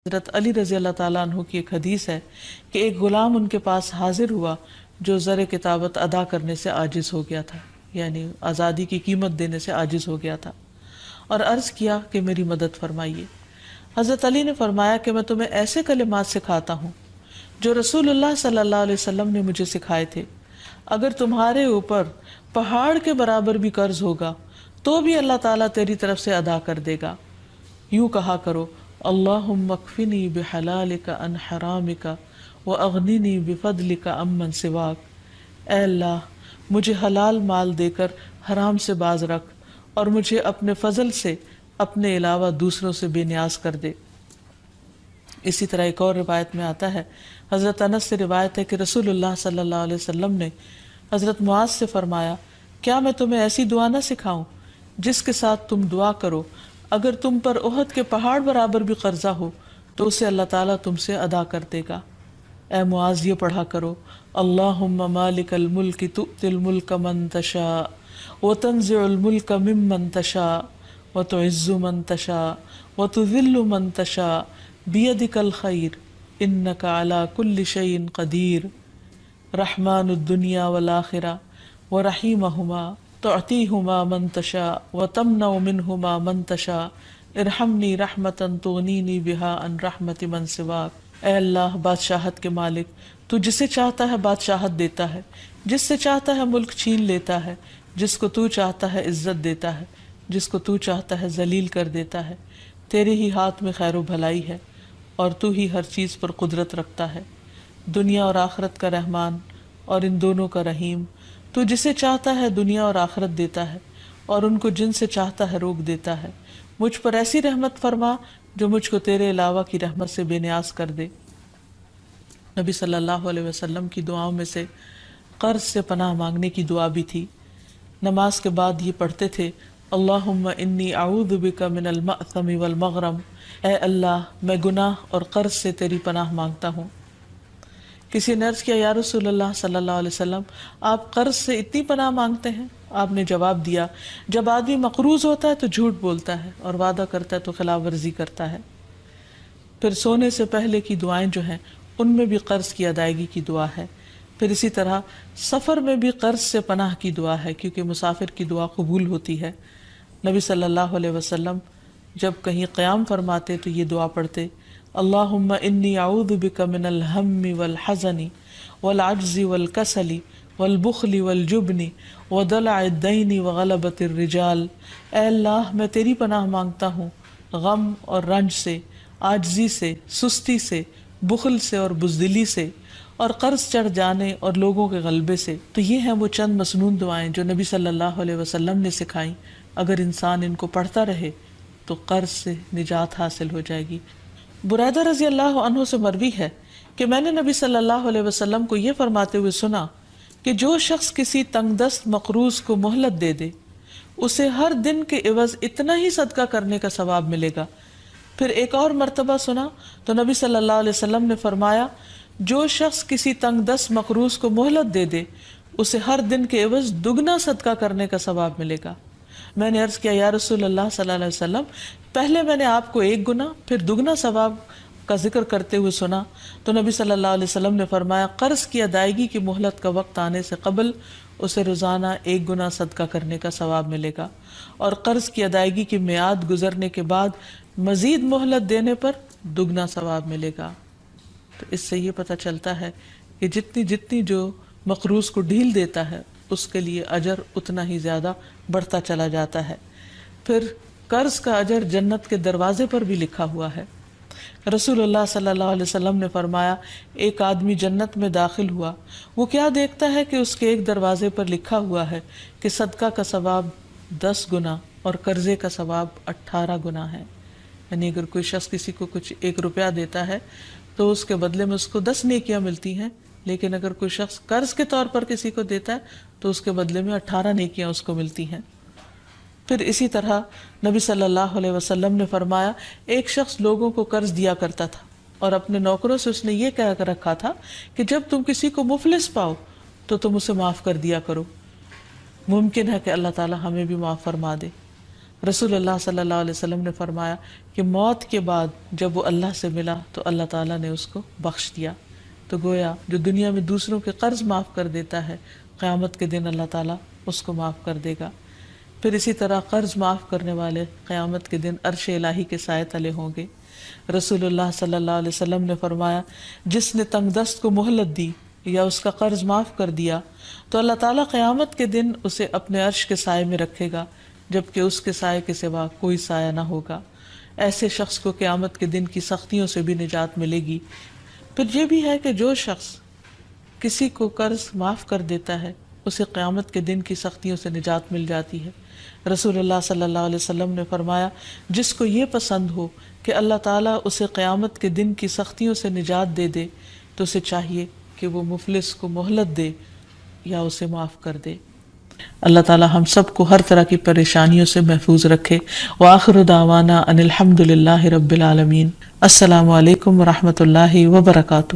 حضرت علی رضی اللہ تعالیٰ عنہ کی ایک حدیث ہے کہ ایک غلام ان کے پاس حاضر ہوا جو زر کتابت ادا کرنے سے عاجز ہو گیا تھا، یعنی آزادی کی قیمت دینے سے عاجز ہو گیا تھا، اور عرض کیا کہ میری مدد فرمائیے۔ حضرت علی نے فرمایا کہ میں تمہیں ایسے کلمات سکھاتا ہوں جو رسول اللہ صلی اللہ علیہ وسلم نے مجھے سکھائے تھے، اگر تمہارے اوپر پہاڑ کے برابر بھی قرض ہوگا تو بھی اللہ تعالیٰ تیری طرف سے ادا کر دے گا۔ یوں کہا کرو، اللہم اکفنی بحلالک عن حرامک واغننی بفضلک عمن سواک۔ اے اللہ مجھے حلال مال دے کر حرام سے باز رکھ اور مجھے اپنے فضل سے اپنے علاوہ دوسروں سے بے نیاز کر دے۔ اسی طرح ایک اور روایت میں آتا ہے، حضرت انس سے روایت ہے کہ رسول اللہ صلی اللہ علیہ وسلم نے حضرت معاذ سے فرمایا، کیا میں تمہیں ایسی دعا نہ سکھاؤں جس کے ساتھ تم دعا کرو اگر تم پر احد کے پہاڑ برابر بھی قرضہ ہو تو اسے اللہ تعالیٰ تم سے ادا کر دے گا۔ اے معاذ یہ پڑھا کرو، اللہم مالک الملک تؤتی الملک من تشاء وتنزع الملک ممن تشاء وتعز من تشاء وتذل من تشاء بیدک الخیر انک علی کل شیء قدیر، رحمن الدنیا والآخرہ ورحیمہما تعطیہما من تشاء وتمنع منہما من تشاء ارحمنی رحمتا تغنینی بہا عن رحمت من سواک۔ اے اللہ بادشاہت کے مالک، تو جسے چاہتا ہے بادشاہت دیتا ہے، جس سے چاہتا ہے ملک چھین لیتا ہے، جس کو تو چاہتا ہے عزت دیتا ہے، جس کو تو چاہتا ہے ذلیل کر دیتا ہے۔ تیرے ہی ہاتھ میں خیر و بھلائی ہے اور تو ہی ہر چیز پر قدرت رکھتا ہے، دنیا اور آخرت کا رحمان اور ان دونوں کا رحیم۔ تو جسے چاہتا ہے دنیا اور آخرت دیتا ہے اور ان کو جن سے چاہتا ہے روک دیتا ہے۔ مجھ پر ایسی رحمت فرما جو مجھ کو تیرے علاوہ کی رحمت سے بے نیاز کر دے۔ نبی صلی اللہ علیہ وسلم کی دعاؤں میں سے قرض سے پناہ مانگنے کی دعا بھی تھی۔ نماز کے بعد یہ پڑھتے تھے، اللہم انی اعوذ بک من المأثم والمغرم۔ اے اللہ میں گناہ اور قرض سے تیری پناہ مانگتا ہوں۔ کسی نے عرض کیا، یا رسول اللہ صلی اللہ علیہ وسلم آپ قرض سے اتنی پناہ مانگتے ہیں؟ آپ نے جواب دیا، جب آدمی مقروض ہوتا ہے تو جھوٹ بولتا ہے اور وعدہ کرتا ہے تو خلاف ورزی کرتا ہے۔ پھر سونے سے پہلے کی دعائیں جو ہیں ان میں بھی قرض کی ادائیگی کی دعا ہے۔ پھر اسی طرح سفر میں بھی قرض سے پناہ کی دعا ہے، کیونکہ مسافر کی دعا قبول ہوتی ہے۔ نبی صلی اللہ علیہ وسلم جب کہیں قیام فرماتے تو یہ دعا پڑھتے، اللہم انی اعوذ بک من الہم والحزن والعجز والکسل والبخل والجبن ودلع الدین وغلبۃ الرجال۔ اے اللہ میں تیری پناہ مانگتا ہوں غم اور رنج سے، عاجزی سے، سستی سے، بخل سے اور بزدلی سے، اور قرض چڑھ جانے اور لوگوں کے غلبے سے۔ تو یہ ہیں وہ چند مسنون دعائیں جو نبی صلی اللہ علیہ وسلم نے سکھائیں۔ اگر انسان ان کو پڑھتا رہے تو قرض سے نجات حاصل ہو جائے گی۔ بریدہ رضی اللہ عنہ سے مروی ہے کہ میں نے نبی صلی اللہ علیہ وسلم کو یہ فرماتے ہوئے سنا کہ جو شخص کسی تنگ دست مقروض کو مہلت دے دے اسے ہر دن کے عوض اتنا ہی صدقہ کرنے کا ثواب ملے گا۔ پھر ایک اور مرتبہ سنا تو نبی صلی اللہ علیہ وسلم نے فرمایا، جو شخص کسی تنگ دست مقروض کو مہلت دے دے اسے ہر دن کے عوض دگنا صدقہ کرنے کا ثواب ملے گا۔ میں نے عرض کیا، یا رسول اللہ صلی اللہ علیہ وسلم پہلے میں نے آپ کو ایک گنا پھر دگنا ثواب کا ذکر کرتے ہوئے سنا تو نبی صلی اللہ علیہ وسلم نے فرمایا، قرض کی ادائیگی کی مہلت کا وقت آنے سے قبل اسے روزانہ ایک گنا صدقہ کرنے کا ثواب ملے گا، اور قرض کی ادائیگی کی میعاد گزرنے کے بعد مزید مہلت دینے پر دگنا ثواب ملے گا۔ تو اس سے یہ پتہ چلتا ہے کہ جتنی جو مقروض کو ڈھیل دیتا ہے اس کے لیے اجر اتنا ہی زیادہ بڑھتا چلا جاتا ہے۔ پھر قرض کا اجر جنت کے دروازے پر بھی لکھا ہوا ہے۔ رسول اللہ صلی اللہ علیہ وسلم نے فرمایا، ایک آدمی جنت میں داخل ہوا، وہ کیا دیکھتا ہے کہ اس کے ایک دروازے پر لکھا ہوا ہے کہ صدقہ کا ثواب 10 گنا اور قرضے کا ثواب 18 گنا ہے۔ یعنی اگر کوئی شخص کسی کو کچھ 1 روپیہ دیتا ہے تو اس کے بدلے میں اس کو 10 نیکیاں ملتی ہیں، لیکن اگر کوئی شخص قرض کے طور پر کسی کو دیتا ہے تو اس کے بدلے میں 18 نیکیاں اس کو ملتی ہیں۔ پھر اسی طرح نبی صلی اللہ علیہ وسلم نے فرمایا، ایک شخص لوگوں کو قرض دیا کرتا تھا اور اپنے نوکروں سے اس نے یہ کہہ کر رکھا تھا کہ جب تم کسی کو مفلس پاؤ تو تم اسے معاف کر دیا کرو، ممکن ہے کہ اللہ تعالی ہمیں بھی معاف فرما دے۔ رسول اللہ صلی اللہ علیہ وسلم نے فرمایا کہ موت کے بعد جب وہ اللہ سے ملا تو اللہ تعالیٰ نے اس کو بخش دیا. تو گویا جو دنیا میں دوسروں کے قرض معاف کر دیتا ہے، قیامت کے دن اللہ تعالیٰ اس کو معاف کر دے گا. پھر اسی طرح قرض معاف کرنے والے قیامت کے دن عرش الہی کے سائے تلے ہوں گے. رسول اللہ صلی اللہ علیہ وسلم نے فرمایا جس نے تنگ دست کو مہلت دی یا اس کا قرض معاف کر دیا تو اللہ تعالیٰ قیامت کے دن اسے اپنے عرش کے سائے میں رکھے گا، جبکہ اس کے سائے کے سوا کوئی سایہ نہ ہوگا. ایسے شخص کو قیامت کے دن کی سختیوں سے بھی نجات ملے گی. پھر یہ بھی ہے کہ جو شخص کسی کو قرض معاف کر دیتا ہے اسے قیامت کے دن کی سختیوں سے نجات مل جاتی ہے. رسول اللہ صلی اللہ علیہ وسلم نے فرمایا جس کو یہ پسند ہو کہ اللہ تعالیٰ اسے قیامت کے دن کی سختیوں سے نجات دے دے تو اسے چاہیے کہ وہ مفلس کو مہلت دے یا اسے معاف کر دے. اللہ تعالیٰ ہم سب کو ہر طرح کی پریشانیوں سے محفوظ رکھے. وآخر دعوانا ان الحمد للہ رب العالمین. السلام علیکم ورحمۃ اللہ وبرکاتہ.